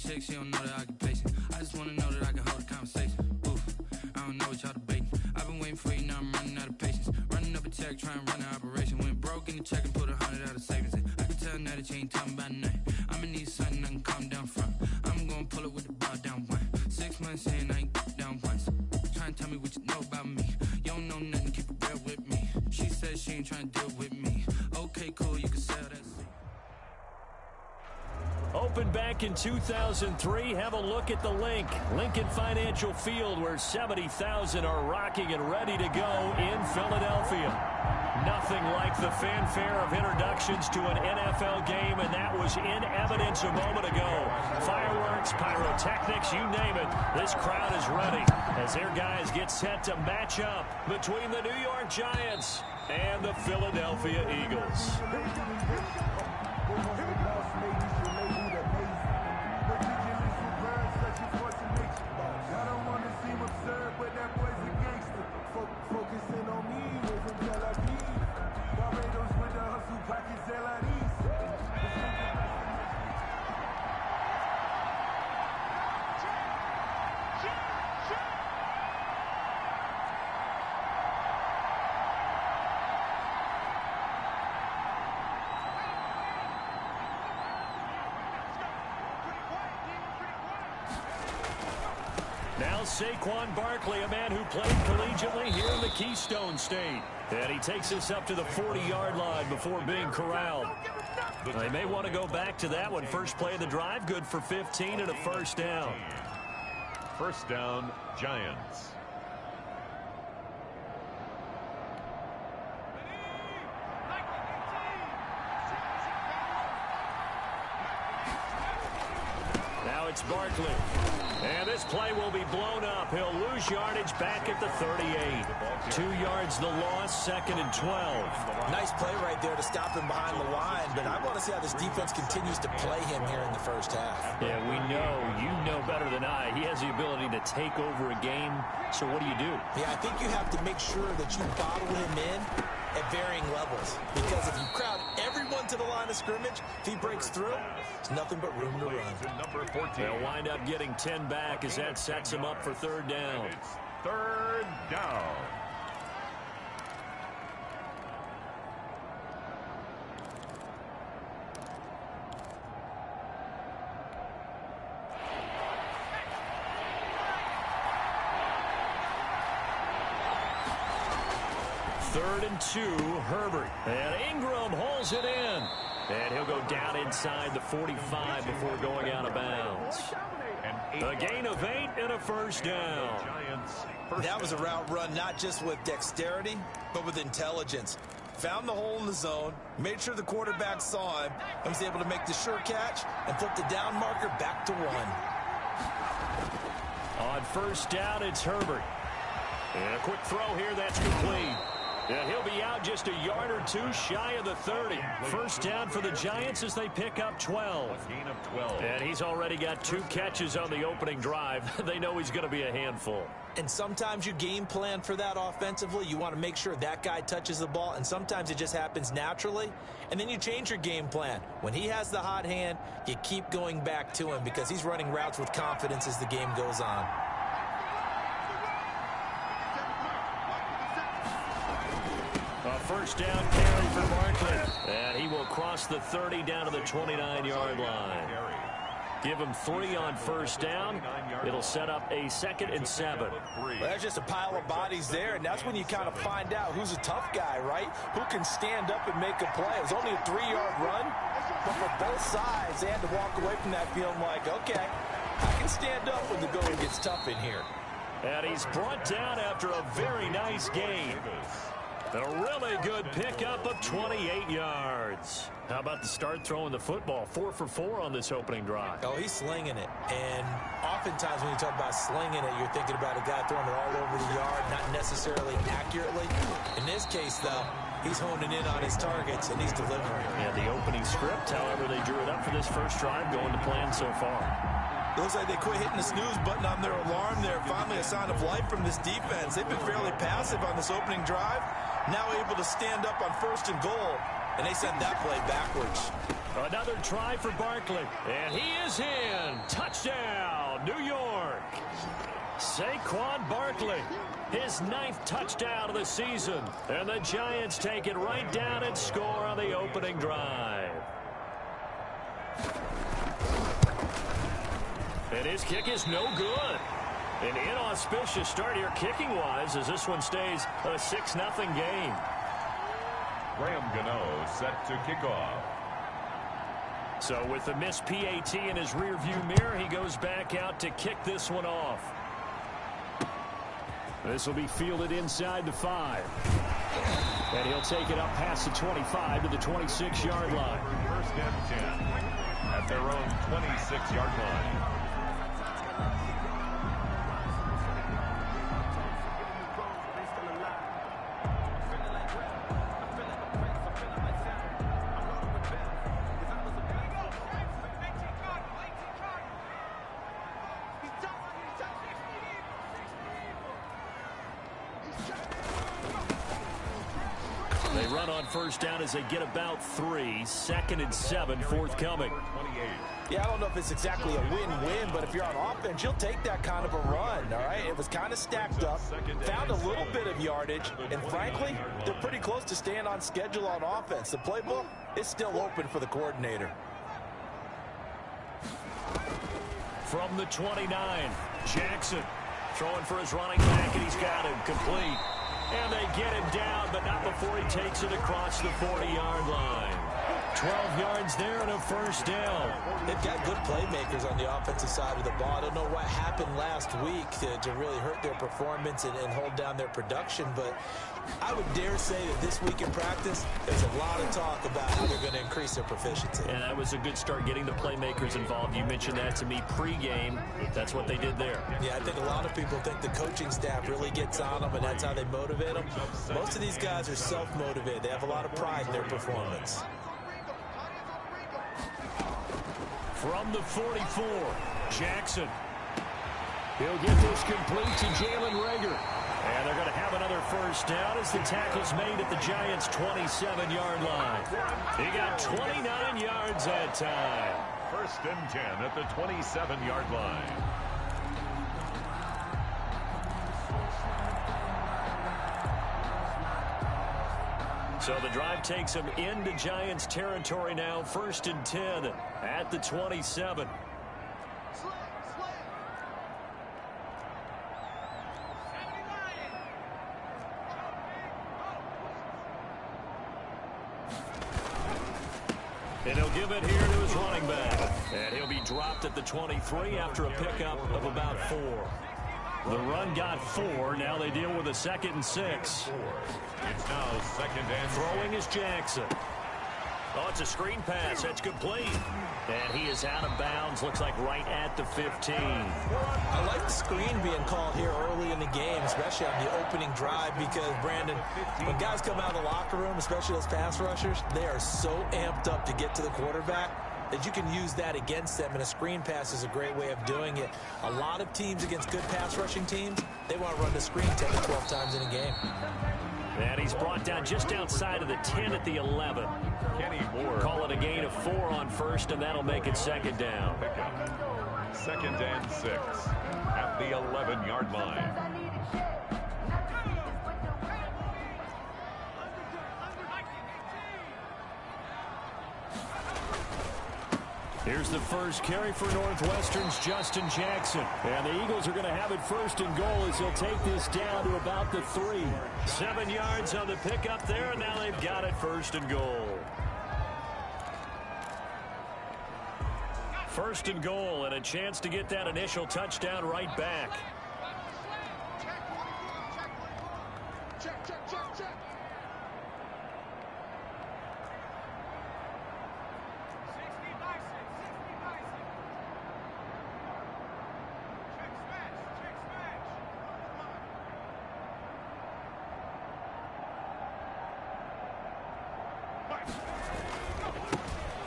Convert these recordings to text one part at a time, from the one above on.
chick, she don't know the occupation. I just wanna know that I can hold a conversation. Oof, I don't know what y'all debating. I've been waiting for you, now I'm running out of patience. Running up a check, trying to run an operation. Went broke in the check and put 100 out of savings in. I can tell now that you ain't talking about nothing. I'ma need something I can calm down from. I'm gonna pull it with the bar down one. 6 months in, I ain't down once. Trying to tell me what you know about me. You don't know nothing, keep it real with me. She said she ain't trying to deal with me. Okay, cool, you can sell that seat. Opened back in 2003. Have a look at the link. Lincoln Financial Field, where 70,000 are rocking and ready to go in Philadelphia. Nothing like the fanfare of introductions to an NFL game, and that was in evidence a moment ago. Fireworks, pyrotechnics, you name it. This crowd is ready as their guys get set to match up between the New York Giants and the Philadelphia Eagles. Now Saquon Barkley, a man who played collegiately here in the Keystone State. And he takes us up to the 40-yard line before being corralled. They may want to go back to that one. First play of the drive, good for 15 and a first down. First down, Giants. Now it's Barkley. And this play will be blown up. He'll lose yardage back at the 38. 2 yards the loss, 2nd and 12. Nice play right there to stop him behind the line, but I want to see how this defense continues to play him here in the first half. Yeah, we know, you know better than I. He has the ability to take over a game, so what do? Yeah, I think you have to make sure that you bottle him in at varying levels, because if you crowd everyone to the line of scrimmage, if he breaks through, there's nothing but room to run. Number 14. They'll wind up getting 10 back as that sets him up for third down. It's third down. Third and 2, Herbert. And Ingram hauls it in. And he'll go down inside the 45 before going out of bounds. A gain of 8 and a first down. That was a route run not just with dexterity, but with intelligence. Found the hole in the zone, made sure the quarterback saw him, and was able to make the sure catch and flip the down marker back to 1. On first down, it's Herbert. And a quick throw here, that's complete. And he'll be out just a yard or 2 shy of the 30. First down for the Giants as they pick up 12. A gain of 12. And he's already got 2 catches on the opening drive. They know he's going to be a handful. And sometimes you game plan for that offensively. You want to make sure that guy touches the ball, and sometimes it just happens naturally. And then you change your game plan. When he has the hot hand, you keep going back to him because he's running routes with confidence as the game goes on. A first down carry for Barkley. And he will cross the 30 down to the 29-yard line. Give him 3 on first down. It'll set up a 2nd and 7. Well, there's just a pile of bodies there, and that's when you kind of find out who's a tough guy, right? Who can stand up and make a play. It was only a 3-yard run, but for both sides, they had to walk away from that feeling like, okay, I can stand up when the going gets tough in here. And he's brought down after a very nice gain. A really good pickup of 28 yards. How about the start throwing the football? 4 for 4 on this opening drive. Oh, he's slinging it. And oftentimes when you talk about slinging it, you're thinking about a guy throwing it all over the yard, not necessarily accurately. In this case, though, he's honing in on his targets, and he's delivering. Yeah, the opening script, however, they drew it up for this first drive, going to plan so far. It looks like they quit hitting the snooze button on their alarm there. Finally a sign of life from this defense. They've been fairly passive on this opening drive. Now able to stand up on 1st and goal and they sent that play backwards. Another try for Barkley, and he is in. Touchdown, New York. Saquon Barkley, his 9th touchdown of the season, and the Giants take it right down and score on the opening drive. And his kick is no good. An inauspicious start here kicking-wise as this one stays a 6-0 game. Graham Gano set to kick off. So with the missed PAT in his rearview mirror, he goes back out to kick this one off. This will be fielded inside the 5. And he'll take it up past the 25 to the 26-yard line. First and 10 at their own 26-yard line. They run on first down as they get about 3. 2nd and 7 forthcoming. Yeah, I don't know if it's exactly a win-win, but if you're on offense, you'll take that kind of a run, all right? It was kind of stacked up, found a little bit of yardage, and frankly, they're pretty close to staying on schedule on offense. The playbook is still open for the coordinator. From the 29, Jackson throwing for his running back, and he's got him complete. And they get him down, but not before he takes it across the 40-yard line. 12 yards there and a first down. They've got good playmakers on the offensive side of the ball. I don't know what happened last week to really hurt their performance and hold down their production, but I would dare say that this week in practice, there's a lot of talk about how they're going to increase their proficiency. And that was a good start getting the playmakers involved. You mentioned that to me pregame. That's what they did there. Yeah, I think a lot of people think the coaching staff really gets on them, and that's how they motivate them. Most of these guys are self-motivated. They have a lot of pride in their performance. From the 44, Jackson. He'll get this complete to Jalen Reagor. And they're going to have another first down as the tackle's made at the Giants' 27-yard line. He got 29 yards that time. First and 10 at the 27-yard line. So the drive takes him into Giants territory now. 1st and 10 at the 27. And he'll give it here to his running back. And he'll be dropped at the 23 after a pickup of about 4. The run got 4. Now they deal with a 2nd and 6. It's now 2nd and throwing is Jackson. Oh, it's a screen pass. That's complete. And he is out of bounds. Looks like right at the 15. I like the screen being called here early in the game, especially on the opening drive, because, Brandon, when guys come out of the locker room, especially those pass rushers, they are so amped up to get to the quarterback that you can use that against them, and a screen pass is a great way of doing it. A lot of teams against good pass rushing teams, they want to run the screen 10 to 12 times in a game. And he's brought down just outside of the 10 at the 11. Kenny Moore. Call it a gain of 4 on first, and that'll make it 2nd down. 2nd and 6 at the 11-yard line. Here's the first carry for Northwestern's Justin Jackson. And the Eagles are going to have it 1st and goal as he'll take this down to about the 3. 7 yards on the pickup there, and now they've got it 1st and goal. 1st and goal, and a chance to get that initial touchdown right back.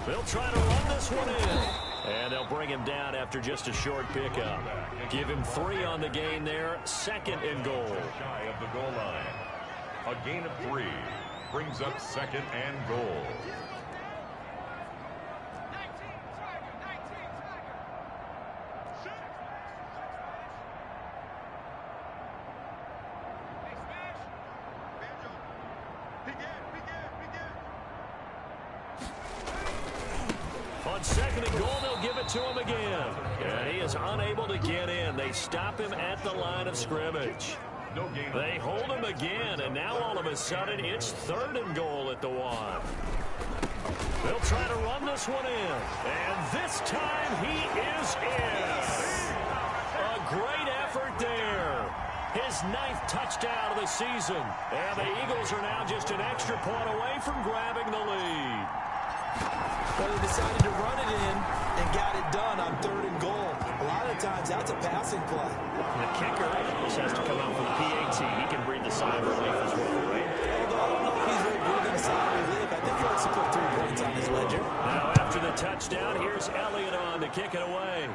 They'll try to run this one in. And they'll bring him down after just a short pickup. Give him 3 on the gain there. 2nd and goal. Shy of the goal line. A gain of 3. brings up 2nd and goal. On 2nd and goal, they'll give it to him again. And he is unable to get in. They stop him at the line of scrimmage. They hold him again, and now all of a sudden it's 3rd and goal at the 1. They'll try to run this one in. And this time he is in. A great effort there. His 9th touchdown of the season. And the Eagles are now just an extra point away from grabbing the lead. Well, they decided to run it in and got it done on 3rd and goal. A lot of times, that's a passing play. The kicker just has to come out from PAT. He can breathe the sigh of relief as well, right? Although I don't know if he's really breathing a sigh of relief. I think he likes to put 3 points on his ledger. Now, after the touchdown, here's Elliott on to kick it away.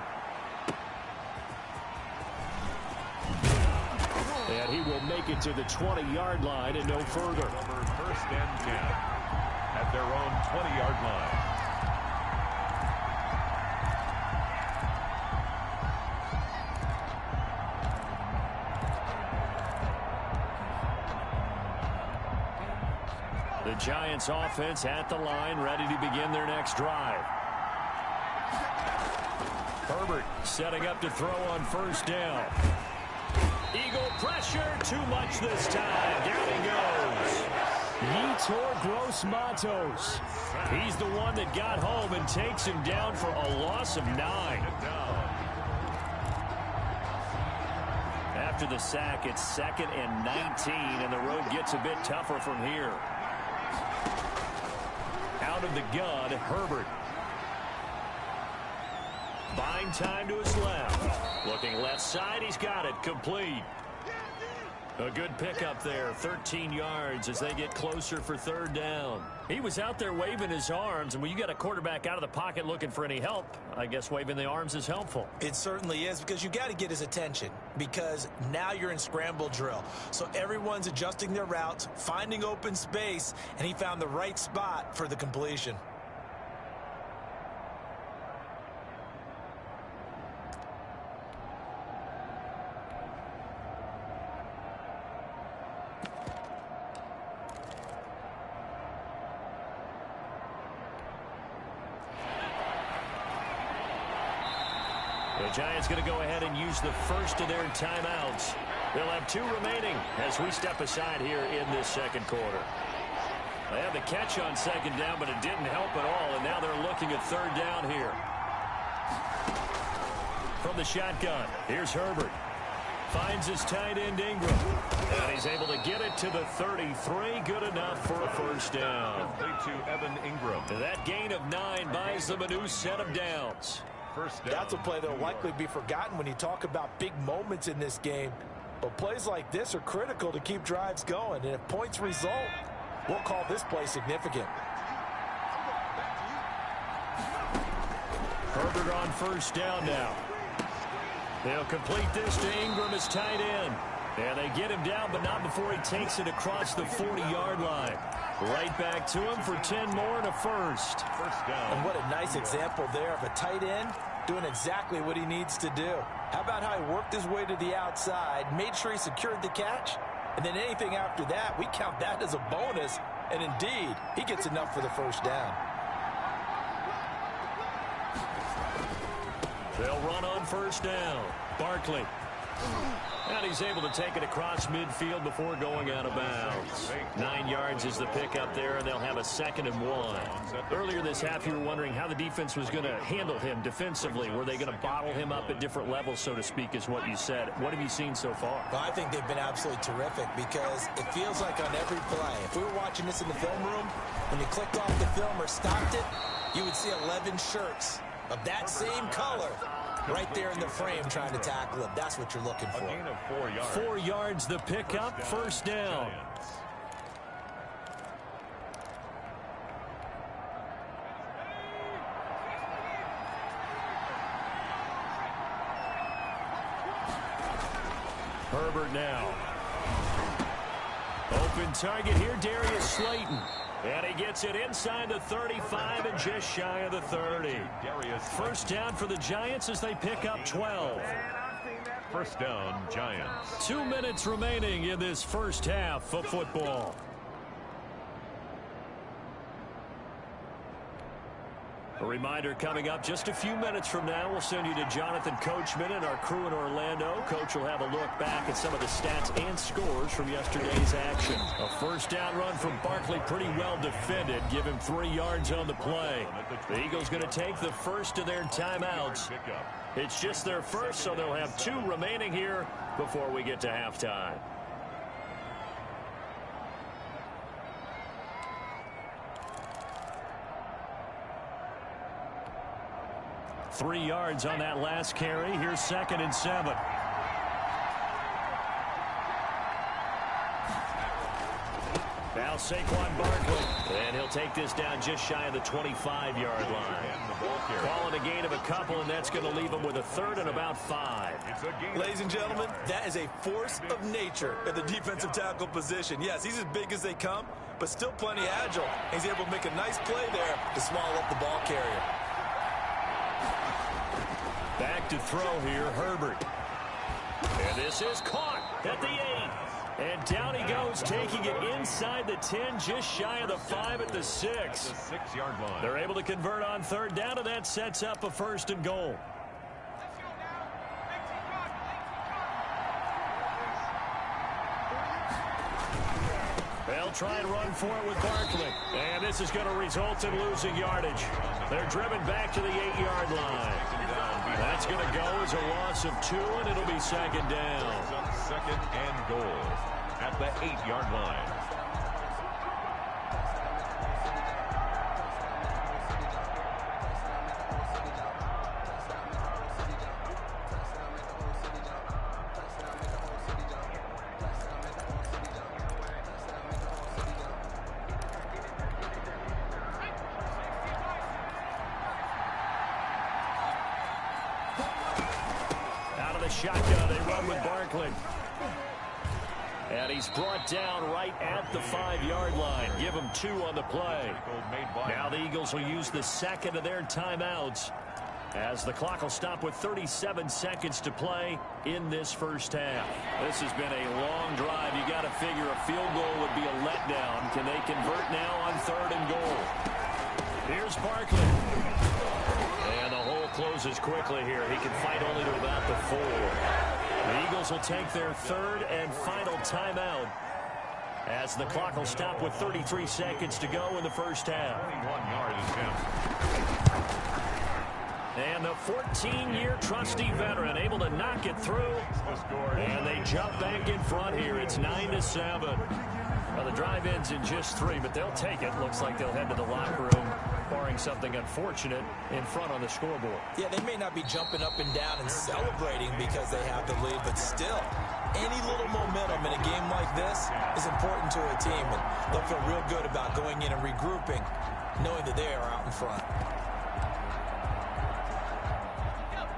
And he will make it to the 20-yard line and no further. 1st and 10 at their own 20-yard line. The Giants offense at the line, ready to begin their next drive. Herbert setting up to throw on 1st down. Eagle pressure, too much this time. Down he goes. Yetur Gross-Matos. He's the one that got home and takes him down for a loss of 9. After the sack, it's 2nd and 19, and the road gets a bit tougher from here. Out of the gun, Herbert. Buying time to his left. Looking left side, he's got it. Complete. A good pickup there, 13 yards as they get closer for 3rd down. He was out there waving his arms, and when you got a quarterback out of the pocket looking for any help, I guess waving the arms is helpful. It certainly is, because you got to get his attention, because now you're in scramble drill. So everyone's adjusting their routes, finding open space, and he found the right spot for the completion. The Giants going to go ahead and use the first of their timeouts. They'll have 2 remaining as we step aside here in this 2nd quarter. They had the catch on 2nd down, but it didn't help at all, and now they're looking at 3rd down here. From the shotgun, here's Herbert. Finds his tight end Ingram. And he's able to get it to the 33. Good enough for a 1st down. Complete to Evan Ingram. That gain of 9 buys them a new set of downs. 1st down. That's a play that will likely be forgotten when you talk about big moments in this game. But plays like this are critical to keep drives going. And if points result, we'll call this play significant. Herbert on 1st down now. They'll complete this to Ingram as tight end. And they get him down, but not before he takes it across the 40-yard line. Right back to him for 10 more and a 1st. 1st down. And what a nice example there of a tight end doing exactly what he needs to do. How about how he worked his way to the outside, made sure he secured the catch, and then anything after that, we count that as a bonus. And indeed, he gets enough for the 1st down. They'll run on 1st down. Barkley. And he's able to take it across midfield before going out of bounds. 9 yards is the pickup there, and they'll have a 2nd and 1. Earlier this half, you were wondering how the defense was going to handle him defensively. Were they going to bottle him up at different levels, so to speak, is what you said. What have you seen so far? Well, I think they've been absolutely terrific, because it feels like on every play, if we were watching this in the film room, when you clicked off the film or stopped it, you would see 11 shirts of that same color right there in the frame trying to tackle him. That's what you're looking for. A gain of 4 yards. 4 yards the pickup, 1st down. Herbert now. open target here, Darius Slayton. And he gets it inside the 35 and just shy of the 30. First down for the Giants as they pick up 12. First down, Giants. 2 minutes remaining in this first half of football. A reminder coming up just a few minutes from now. We'll send you to Jonathan Coachman and our crew in Orlando. Coach will have a look back at some of the stats and scores from yesterday's action. A first down run from Barkley, pretty well defended. Give him 3 yards on the play. The Eagles going to take the first of their timeouts. It's just their first, so they'll have 2 remaining here before we get to halftime. 3 yards on that last carry. Here's 2nd and 7. Now Saquon Barkley. And he'll take this down just shy of the 25-yard line. Calling a gain of a couple, and that's going to leave him with a 3rd and about 5. Ladies and gentlemen, that is a force of nature at the defensive tackle position. Yes, he's as big as they come, but still plenty agile. He's able to make a nice play there to swallow up the ball carrier. Back to throw here, Herbert. And this is caught at the 8. And down he goes, taking it inside the 10, just shy of the 5 at the 6. The 6-yard line. They're able to convert on 3rd down, and that sets up a 1st and goal. They'll try and run for it with Barkley. And this is going to result in losing yardage. They're driven back to the 8-yard line. That's going to go as a loss of 2, and it'll be 2nd down. 2nd and goal at the 8-yard line. Shotgun, they run with Barkley. And he's brought down right at the 5-yard line. Give him 2 on the play. Now the Eagles will use the 2nd of their timeouts as the clock will stop with 37 seconds to play in this first half. This has been a long drive. You got to figure a field goal would be a letdown. Can they convert now on 3rd and goal? Here's Barkley. And the hole closes quickly here. He can fight only to about the 4. The Eagles will take their 3rd and final timeout as the clock will stop with 33 seconds to go in the first half. 21-yard attempt. And the 14-year trusty veteran able to knock it through. And they jump back in front here. It's 9-7. Well, the drive ends in just 3, but they'll take it. Looks like they'll head to the locker room, barring something unfortunate in front on the scoreboard. Yeah, they may not be jumping up and down and celebrating because they have the lead, but still, any little momentum in a game like this is important to a team, and they'll feel real good about going in and regrouping, knowing that they are out in front.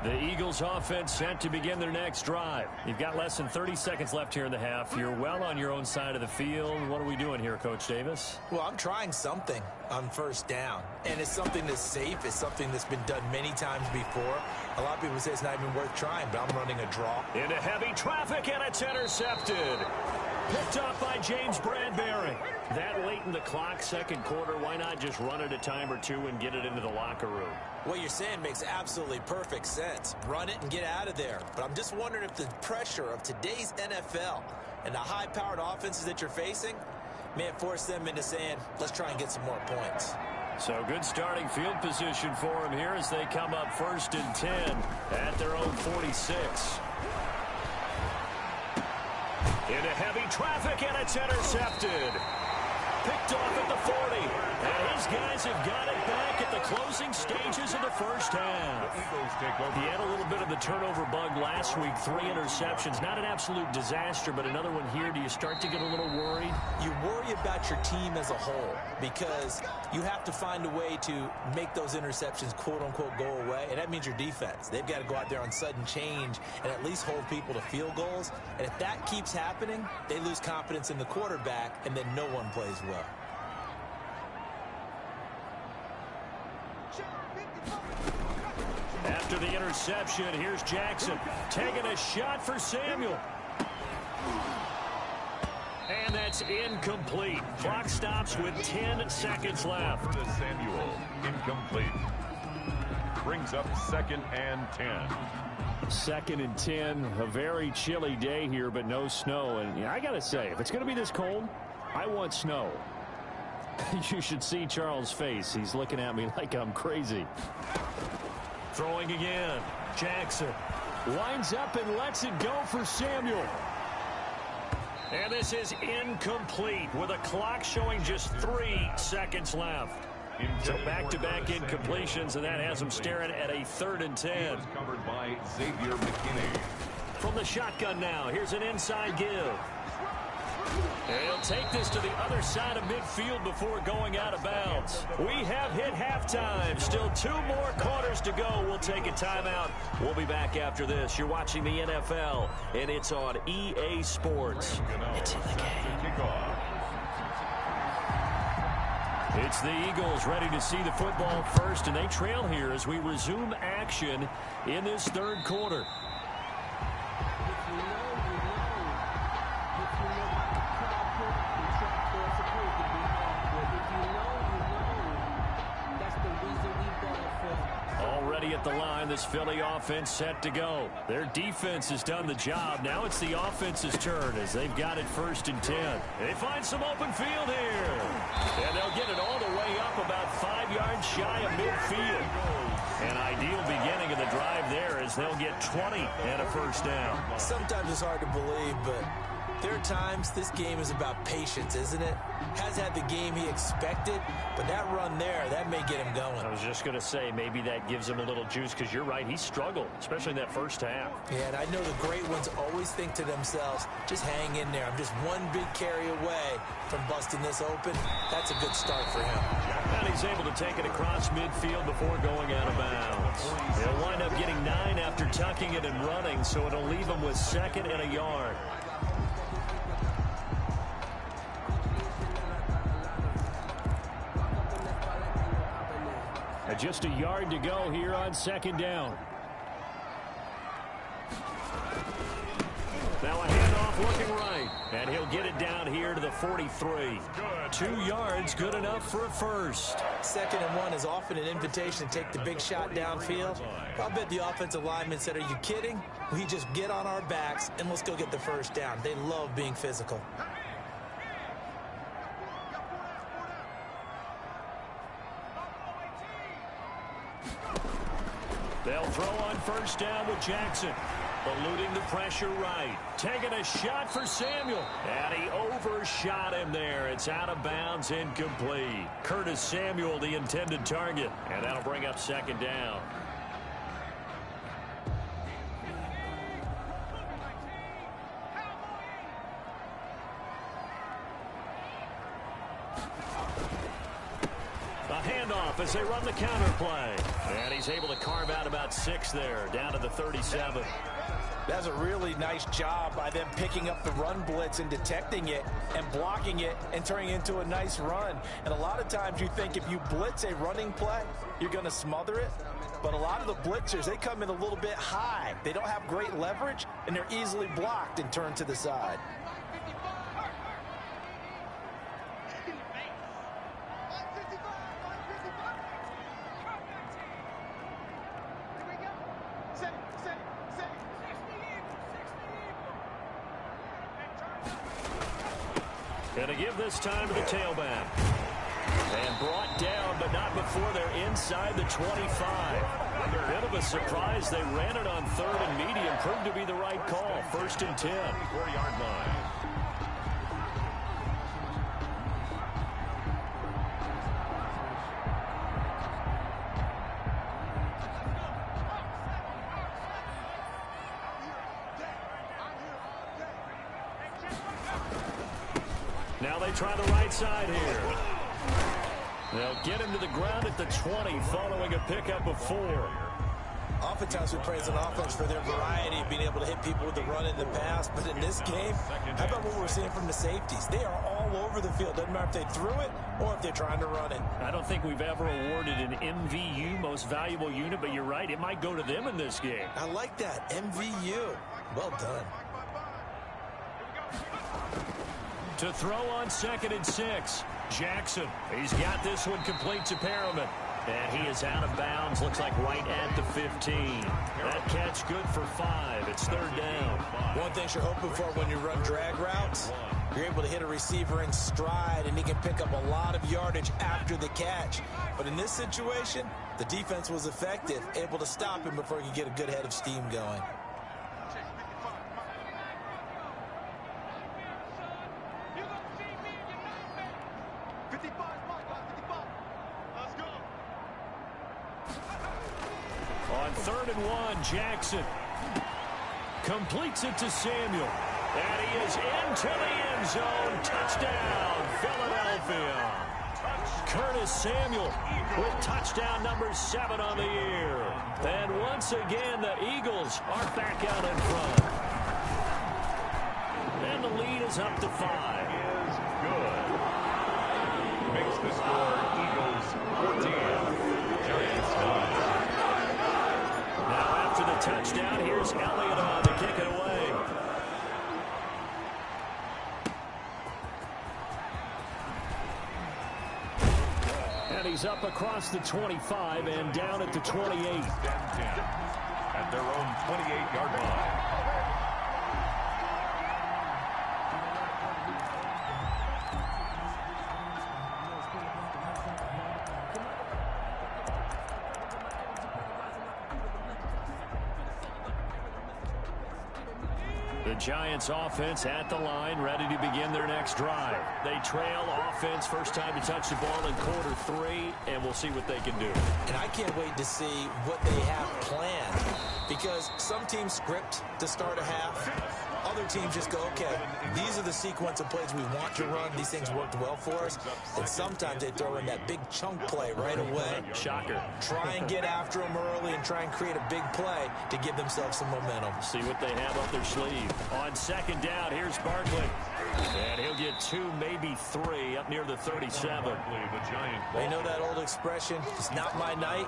The Eagles offense set to begin their next drive. You've got less than 30 seconds left here in the half. You're well on your own side of the field. What are we doing here, Coach Davis? Well, I'm trying something on 1st down, and it's something that's safe. It's something that's been done many times before. A lot of people say it's not even worth trying, but I'm running a draw. Into heavy traffic, and it's intercepted. Picked off by James Bradbury. That late in the clock, 2nd quarter, why not just run it a time or 2 and get it into the locker room? What you're saying makes absolutely perfect sense. Run it and get out of there. But I'm just wondering if the pressure of today's NFL and the high-powered offenses that you're facing may have forced them into saying, let's try and get some more points. So good starting field position for them here as they come up 1st and 10 at their own 46. Into heavy traffic, and it's intercepted. Picked off at the 40. And These guys have got it back at the closing stages of the first half. He had a little bit of the turnover bug last week, 3 interceptions. Not an absolute disaster, but another one here. Do you start to get a little worried? You worry about your team as a whole because you have to find a way to make those interceptions, quote-unquote, go away, and that means your defense. They've got to go out there on sudden change and at least hold people to field goals, and if that keeps happening, they lose confidence in the quarterback, and then no one plays well. After the interception, here's Jackson taking a shot for Samuel. And that's incomplete. Clock stops with 10 seconds left. To Samuel, incomplete. Brings up 2nd and 10. 2nd and 10, a very chilly day here, but no snow. And yeah, I got to say, if it's going to be this cold, I want snow. You should see Charles' face. He's looking at me like I'm crazy. Throwing again. Jackson winds up and lets it go for Samuel. And this is incomplete with a clock showing just 3 seconds left. So back-to-back incompletions, and that has him staring at a 3rd and 10. Covered by Xavier McKinney. From the shotgun now, here's an inside give. And he'll take this to the other side of midfield before going out of bounds. We have hit halftime. Still 2 more quarters to go. We'll take a timeout. We'll be back after this. You're watching the NFL, and it's on EA Sports. It's in the game. It's the Eagles ready to see the football first, and they trail here as we resume action in this 3rd quarter. At the line, this Philly offense set to go. Their defense has done the job. Now it's the offense's turn as they've got it 1st and 10. They find some open field here. And they'll get it all the way up about 5 yards shy of midfield. An ideal beginning of the drive there as they'll get 20 and a 1st down. Sometimes it's hard to believe, but there are times this game is about patience, isn't it? Has had the game he expected, but that run there, that may get him going. I was just going to say, maybe that gives him a little juice because you're right, he struggled, especially in that 1st half. Yeah, and I know the great ones always think to themselves, just hang in there. I'm just one big carry away from busting this open. That's a good start for him. And he's able to take it across midfield before going out of bounds. He'll wind up getting 9 after tucking it and running, so it'll leave him with 2nd and a yard. Just a yard to go here on 2nd down. Now a handoff looking right. And he'll get it down here to the 43. 2 yards, good enough for a 1st. 2nd and 1 is often an invitation to take the big shot downfield. I'll bet the offensive lineman said, are you kidding? We just get on our backs and let's go get the 1st down. They love being physical. They'll throw on 1st down with Jackson. Eluding the pressure right. Taking a shot for Samuel. And he overshot him there. It's out of bounds, incomplete. Curtis Samuel, the intended target. And that'll bring up 2nd down. Handoff as they run the counter play. And he's able to carve out about 6 there, down to the 37. That's a really nice job by them picking up the run blitz and detecting it and blocking it and turning it into a nice run. And a lot of times you think if you blitz a running play, you're going to smother it. But a lot of the blitzers, they come in a little bit high. They don't have great leverage, and they're easily blocked and turned to the side. Going to give this time to the tailback. And brought down, but not before they're inside the 25. Bit of a surprise. They ran it on 3rd and medium. Proved to be the right call. 1st and 10. 4-yard line. Now they try the right side here. They'll get him to the ground at the 20 following a pickup of 4. Oftentimes we praise an offense for their variety of being able to hit people with the run in the pass, but in this game, how about what we're seeing from the safeties? They are all over the field. Doesn't matter if they threw it or if they're trying to run it. I don't think we've ever awarded an MVU, most valuable unit, but you're right, it might go to them in this game. I like that, MVU. Well done. To throw on 2nd and 6. Jackson, he's got this one complete to Perriman. And he is out of bounds, looks like right at the 15. That catch good for 5. It's 3rd down. One thing you're hoping for when you run drag routes, you're able to hit a receiver in stride, and he can pick up a lot of yardage after the catch. But in this situation, the defense was effective, able to stop him before he could get a good head of steam going. On 3rd and 1, Jackson completes it to Samuel. And he is into the end zone. Touchdown, Philadelphia. Curtis Samuel with touchdown number 7 on the year. And once again, the Eagles are back out in front. And the lead is up to 5. Is good. Makes the score Eagles 14. Giants 9. Now after the touchdown, here's Elliott on to kick it away. And he's up across the 25 and down at the 28. At their own 28-yard line. The Giants offense at the line, ready to begin their next drive. They trail offense, first time to touch the ball in quarter 3, and we'll see what they can do. And I can't wait to see what they have planned, because some teams script to start a half. Other teams just go, okay, these are the sequence of plays we want to run. These things worked well for us. And sometimes they throw in that big chunk play right away. Shocker. Try and get after them early and try and create a big play to give themselves some momentum. See what they have up their sleeve. On 2nd down, here's Barkley. And he'll get 2, maybe 3 up near the 37. They know that old expression, it's not my night.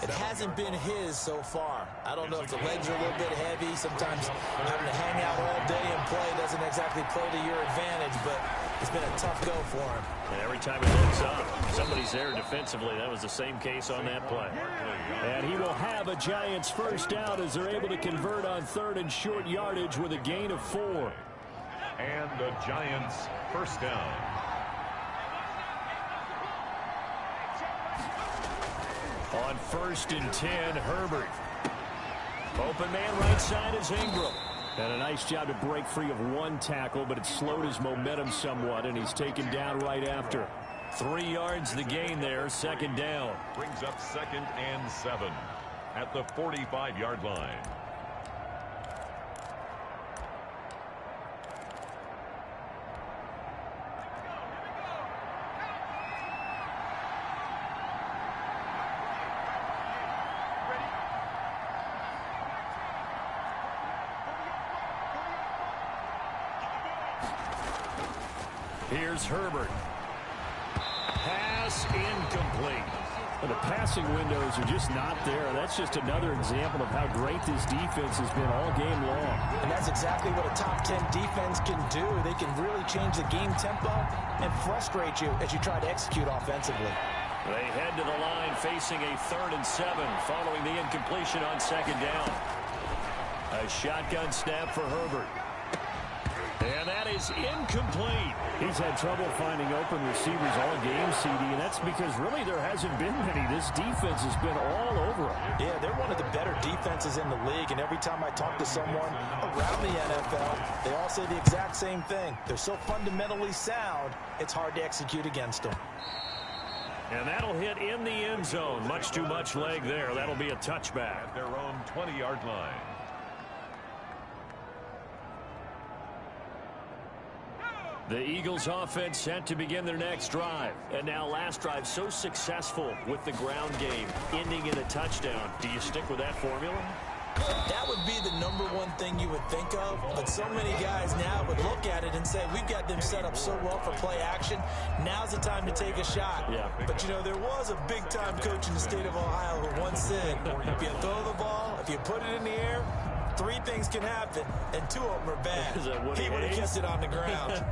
It hasn't been his so far. I don't know if the legs are a little bit heavy. Sometimes having to hang out all day and play doesn't exactly play to your advantage, but it's been a tough go for him. And every time it looks up, somebody's there defensively. That was the same case on that play. And he will have a Giants first down as they're able to convert on 3rd and short yardage with a gain of 4. And the Giants first down. On 1st and 10, Herbert. Open man right side is Ingram. And a nice job to break free of 1 tackle, but it slowed his momentum somewhat, and he's taken down right after. 3 yards the gain there, 2nd down. Brings up 2nd and 7 at the 45-yard line. Here's Herbert. Pass incomplete. Well, the passing windows are just not there. That's just another example of how great this defense has been all game long. And that's exactly what a top 10 defense can do. They can really change the game tempo and frustrate you as you try to execute offensively. They head to the line facing a 3rd and 7 following the incompletion on 2nd down. A shotgun snap for Herbert. And that is incomplete. He's had trouble finding open receivers all game, CD, and that's because really there hasn't been many. This defense has been all over him. Yeah, they're one of the better defenses in the league, and every time I talk to someone around the NFL, they all say the exact same thing. They're so fundamentally sound, it's hard to execute against them. And that'll hit in the end zone. Much too much leg there. That'll be a touchback. At their own 20-yard line. The Eagles offense set to begin their next drive. And now last drive so successful with the ground game, ending in a touchdown. Do you stick with that formula? That would be the #1 thing you would think of, but so many guys now would look at it and say, we've got them set up so well for play action. Now's the time to take a shot. Yeah. But, you know, there was a big-time coach in the state of Ohio who once said, if you throw the ball, if you put it in the air, 3 things can happen, and 2 of them are bad. He would have kissed it on the ground.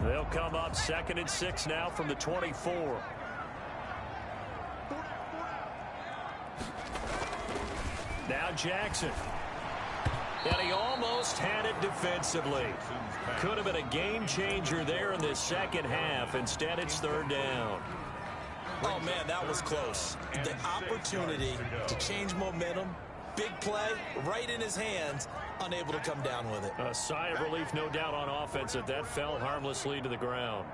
They'll come up 2nd and 6 now from the 24. Now Jackson. And he almost had it defensively. Could have been a game changer there in the second half. Instead, it's 3rd down. Oh, man, that was close. The opportunity to change momentum, big play, right in his hands, unable to come down with it. A sigh of relief, no doubt, on offense that fell harmlessly to the ground.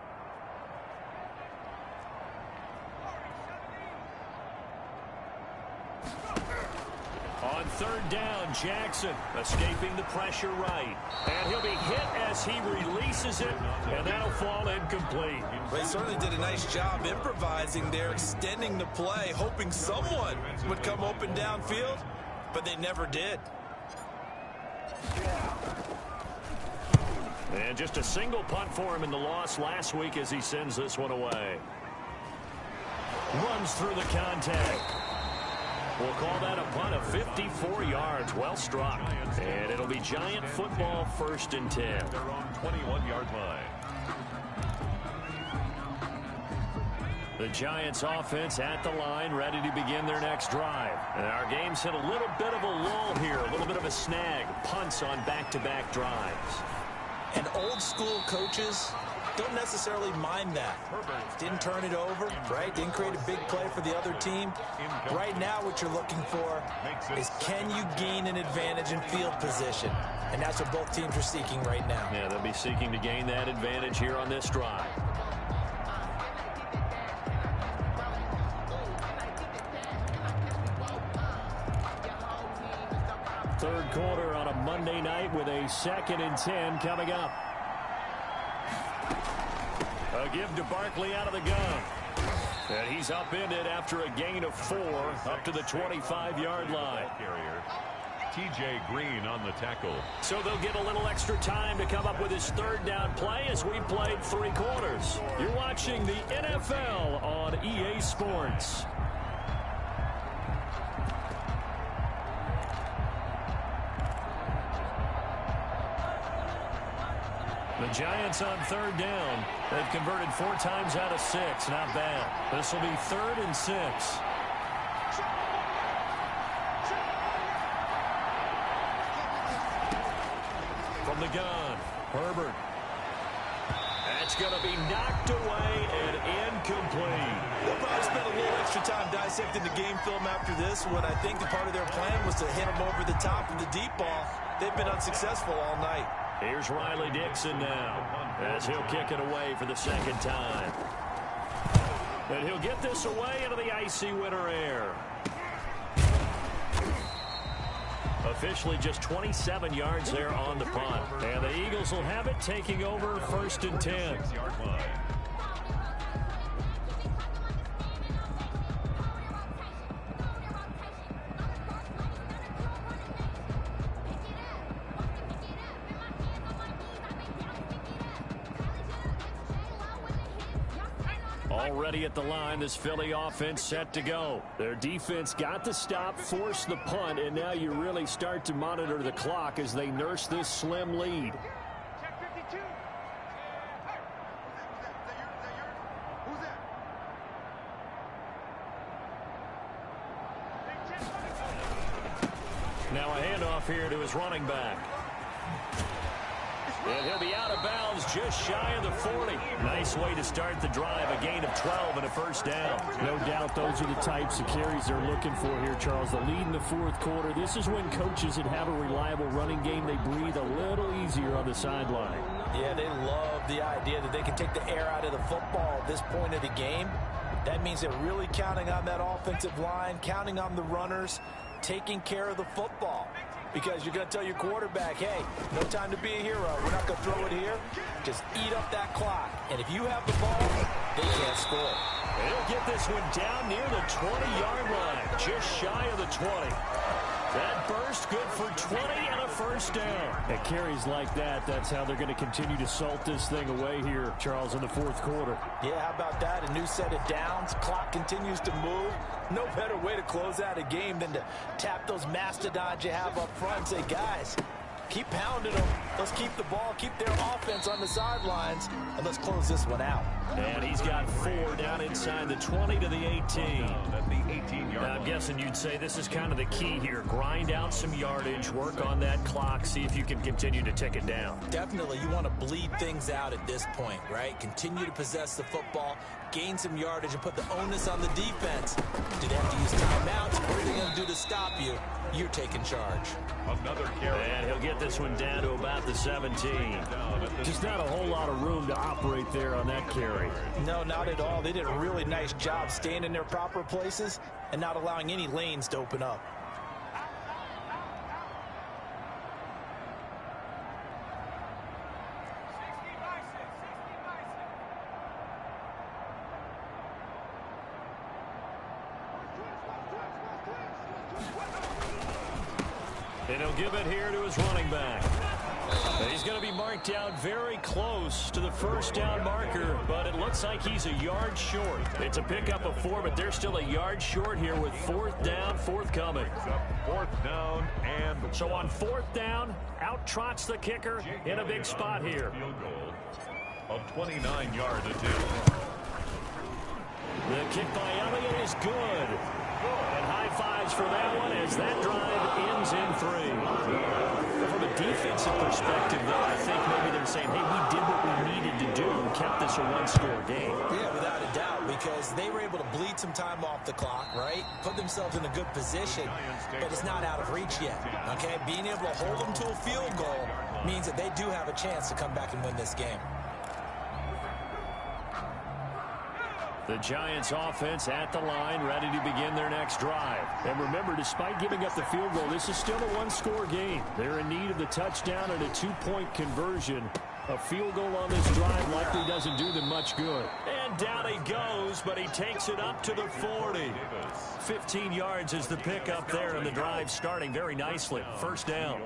On 3rd down, Jackson escaping the pressure right. And he'll be hit as he releases it, and that'll fall incomplete. They certainly did a nice job improvising there, extending the play, hoping someone would come open downfield, but they never did. And just a single punt for him in the loss last week as he sends this one away. Runs through the contact. We'll call that a punt of 54 yards. Well struck. And it'll be Giant football 1st and 10. Their own 21-yard line. The Giants offense at the line, ready to begin their next drive. And our game's hit a little bit of a lull here, a little bit of a snag. Punts on back-to-back drives. And old-school coaches don't necessarily mind that. Didn't turn it over, right? Didn't create a big play for the other team. Right now what you're looking for is, can you gain an advantage in field position? And that's what both teams are seeking right now. Yeah, they'll be seeking to gain that advantage here on this drive. Third quarter on a Monday night with a 2nd and 10 coming up. A give to Barkley out of the gun. And he's upended after a gain of 4 up to the 25-yard line. T.J. Green on the tackle. So they'll get a little extra time to come up with his 3rd down play as we played 3 quarters. You're watching the NFL on EA Sports. The Giants on 3rd down. They've converted 4 times out of 6. Not bad. This will be 3rd and 6. From the gun, Herbert. That's going to be knocked away and incomplete. They'll probably spend a little extra time dissecting the game film after this, when I think the part of their plan was to hit them over the top of the deep ball. They've been unsuccessful all night. Here's Riley Dixon now as he'll kick it away for the 2nd time. And he'll get this away into the icy winter air. Officially just 27 yards there on the punt. And the Eagles will have it, taking over 1st and 10. 6-yard line. Already at the line, this Philly offense set to go. Their defense got the stop, forced the punt, and now you really start to monitor the clock as they nurse this slim lead. Now a handoff here to his running back. And he'll be out of bounds just shy of the 40. Nice way to start the drive. A gain of 12 and a 1st down. No doubt those are the types of carries they're looking for here, Charles. The lead in the 4th quarter. This is when coaches that have a reliable running game, they breathe a little easier on the sideline. Yeah, they love the idea that they can take the air out of the football at this point of the game. That means they're really counting on that offensive line, counting on the runners taking care of the football. Because you're going to tell your quarterback, hey, no time to be a hero. We're not going to throw it here. Just eat up that clock. And if you have the ball, they can't score. He'll get this one down near the 20-yard line, just shy of the 20. That burst good for 20 and a first down. At carries like that, that's how they're going to continue to salt this thing away here, Charles, in the fourth quarter. Yeah, how about that? A new set of downs. Clock continues to move. No better way to close out a game than to tap those mastodons you have up front and say, guys, keep pounding them. Let's keep the ball, keep their offense on the sidelines, and let's close this one out. And he's got 4 down inside the 20 to the 18. At the 18-yard line. I'm guessing you'd say this is kind of the key here. Grind out some yardage, work on that clock, see if you can continue to tick it down. Definitely, you want to bleed things out at this point, right? Continue to possess the football, gain some yardage, and put the onus on the defense. Do they have to use timeouts? What are they going to do to stop you? You're taking charge. Another carry. And he'll get this one down to about the 17. Just not a whole lot of room to operate there on that carry. No, not at all. They did a really nice job staying in their proper places and not allowing any lanes to open up. And he'll give it here to his running back. And he's going to be marked down very close to the first down marker, but it looks like he's a yard short. It's a pickup of 4, but they're still a yard short here with 4th down, forthcoming. 4th down and So on 4th down, out trots the kicker in a big spot here. field goal of 29 yards attempt. The kick by Elliott is good. And high fives for that one as that drive ends in 3. From a defensive perspective, though, I think maybe they're saying, hey, we did what we needed to do and kept this a one-score game. Yeah, without a doubt, because they were able to bleed some time off the clock, right? Put themselves in a good position, but it's not out of reach yet, okay? Being able to hold them to a field goal means that they do have a chance to come back and win this game. The Giants offense at the line, ready to begin their next drive. And remember, despite giving up the field goal, this is still a one-score game. They're in need of the touchdown and a 2-point conversion. A field goal on this drive likely doesn't do them much good. And down he goes, but he takes it up to the 40. 15 yards is the pickup there, and the drive starting very nicely. First down.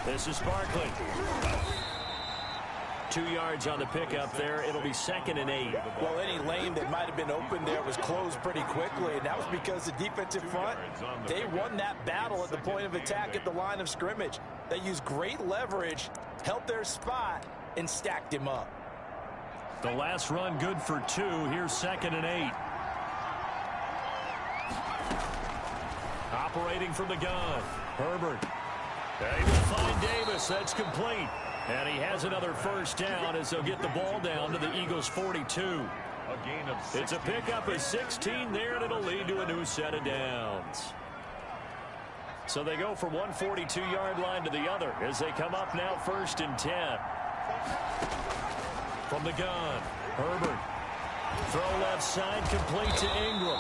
This is Barkley. 2 yards on the pickup there. It'll be 2nd and 8. Well, any lane that might have been open there was closed pretty quickly, and that was because the defensive front, they won that battle at the point of attack at the line of scrimmage. They used great leverage, held their spot, and stacked him up. The last run good for 2. Here's 2nd and 8. Operating from the gun. Herbert. They will find Davis. That's complete. And he has another first down as they'll get the ball down to the Eagles' 42. A gain of 16. It's a pickup of 16 there, and it'll lead to a new set of downs. So they go from one 42-yard line to the other as they come up now 1st and 10. From the gun, Herbert. Throw left side, complete to Ingram.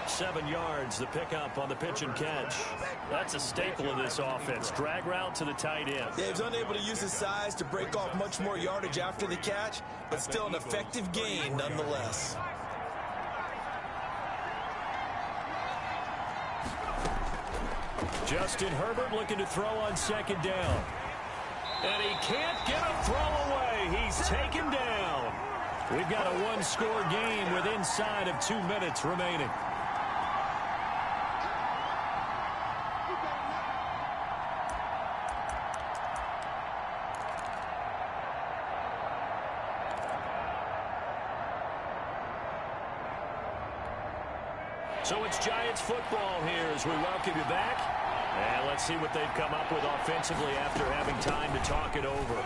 7 yards, the pickup on the pitch and catch. That's a staple of this offense. Drag route to the tight end. Yeah, he was unable to use his size to break off much more yardage after the catch, but still an effective gain nonetheless. Justin Herbert looking to throw on 2nd down. And he can't get a throw away. He's taken down. We've got a one-score game with inside of 2 minutes remaining. So it's Giants football here as we welcome you back. And let's see what they've come up with offensively after having time to talk it over.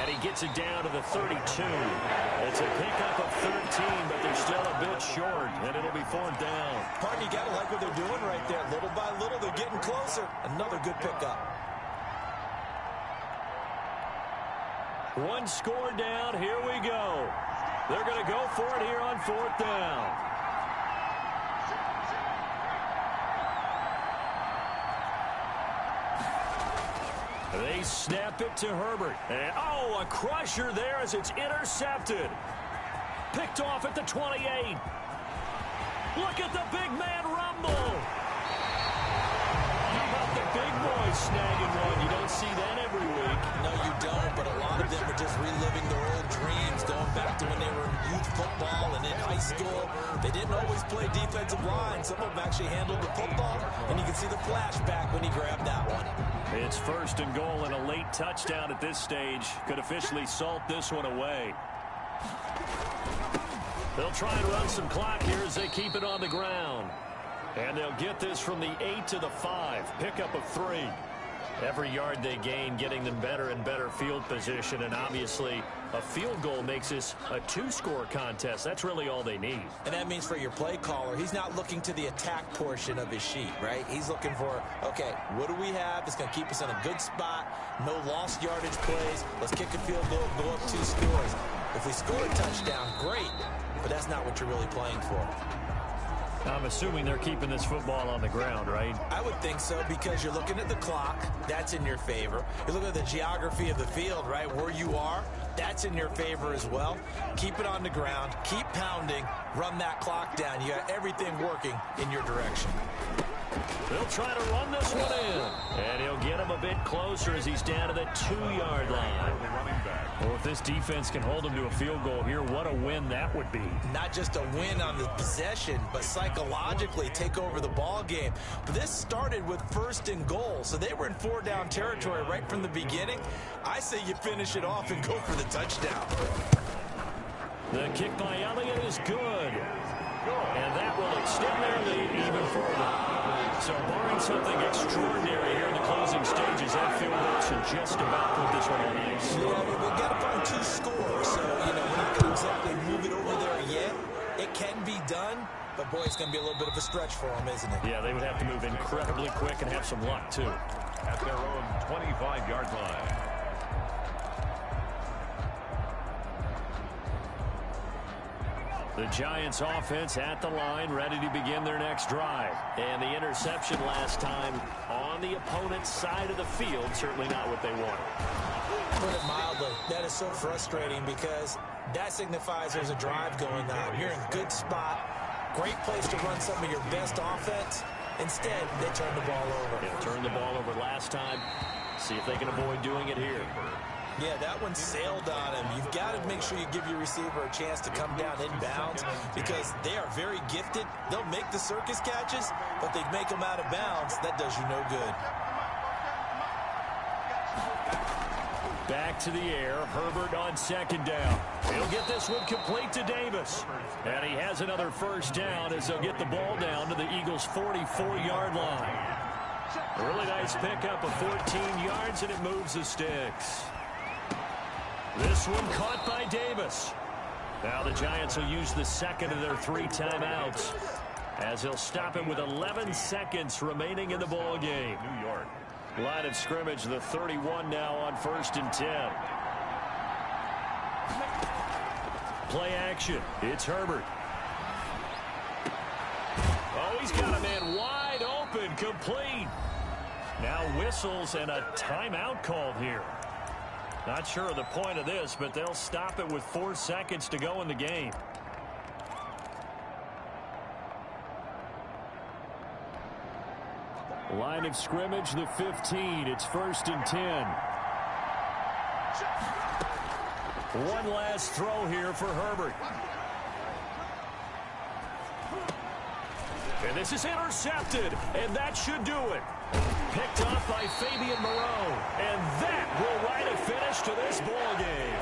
And he gets it down to the 32. It's a pickup of 13, but they're still a bit short, and it'll be 4th down. Pardon, you got to like what they're doing right there. Little by little, they're getting closer. Another good pickup. One score down. Here we go. They're going to go for it here on 4th down. They snap it to Herbert. And, a crusher there as it's intercepted. Picked off at the 28. Look at the big man rumble. How about the big boys snagging one? You don't see that every week. No, you don't, but a lot of them are just reliving their old dreams, going back to when they were in youth football and in high school. They didn't always play defensive line. Some of them actually handled the football, and you can see the flashback when he grabbed that one. It's 1st and goal and a late touchdown at this stage. Could officially salt this one away. They'll try and run some clock here as they keep it on the ground. And they'll get this from the 8 to the 5. Pickup of 3. Every yard they gain getting them better and better field position. And obviously, a field goal makes this a 2-score contest. That's really all they need. And that means for your play caller, he's not looking to the attack portion of his sheet, right? He's looking for, okay, what do we have that's going to keep us in a good spot? No lost yardage plays. Let's kick a field goal, go up 2 scores. If we score a touchdown, great. But that's not what you're really playing for. I'm assuming they're keeping this football on the ground, right? I would think so, because you're looking at the clock. That's in your favor. You're looking at the geography of the field, right? Where you are, that's in your favor as well. Keep it on the ground. Keep pounding. Run that clock down. You got everything working in your direction. They'll try to run this one in. And he'll get him a bit closer as he's down to the 2-yard line. Well, if this defense can hold him to a field goal here, what a win that would be. Not just a win on the possession, but psychologically take over the ball game. But this started with 1st and goal, so they were in 4-down territory right from the beginning. I say you finish it off and go for the touchdown. The kick by Elliott is good. And that will extend their lead even further. So barring something extraordinary here in the closing stages, that field goal should just about put this one on the ice. Yeah, we've got to find 2 scores. So, we're not going to exactly move it over there yet. It can be done, but boy, it's going to be a little bit of a stretch for them, isn't it? Yeah, they would have to move incredibly quick and have some luck, too. At their own 25-yard line. The Giants offense at the line, ready to begin their next drive. And the interception last time on the opponent's side of the field, certainly not what they wanted. Put it mildly, that is so frustrating because that signifies there's a drive going on. You're in a good spot, great place to run some of your best offense. Instead, they turn the ball over. Yeah, turned the ball over last time. See if they can avoid doing it here. Yeah, that one sailed on him. You've got to make sure you give your receiver a chance to come down inbounds because they are very gifted. They'll make the circus catches, but they make them out of bounds. That does you no good. Back to the air. Herbert on 2nd down. He'll get this one complete to Davis. And he has another 1st down as they'll get the ball down to the Eagles' 44-yard line. A really nice pickup of 14 yards, and it moves the sticks. This one caught by Davis. Now the Giants will use the 2nd of their 3 timeouts as they'll stop it with 11 seconds remaining in the ball game. New York. Line of scrimmage, the 31 now on 1st and 10. Play action. It's Herbert. Oh, he's got a man wide open, complete. Now whistles and a timeout called here. Not sure of the point of this, but they'll stop it with 4 seconds to go in the game. Line of scrimmage, the 15. It's 1st and 10. One last throw here for Herbert. And this is intercepted, and that should do it. Picked off by Fabian Moreau, and that will write a finish to this ball game.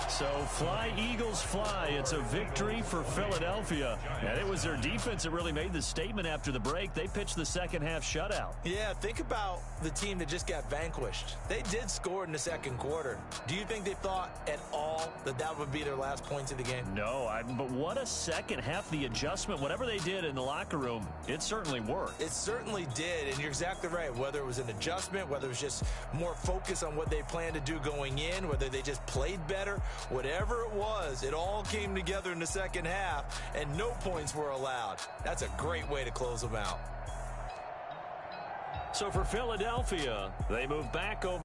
So fly, Eagles, fly. It's a victory for Philadelphia. And it was their defense that really made the statement after the break. They pitched the second half shutout. Yeah, think about the team that just got vanquished. They did score in the second quarter. Do you think they thought at all that that would be their last points of the game? No, but what a second half. The adjustment, whatever they did in the locker room, it certainly worked. It certainly did, and you're exactly right. Whether it was an adjustment, whether it was just more focus on what they planned to do going in, whether they just played better, whatever it was, it all came together in the second half, and no points were allowed. That's a great way to close them out. So for Philadelphia, they move back over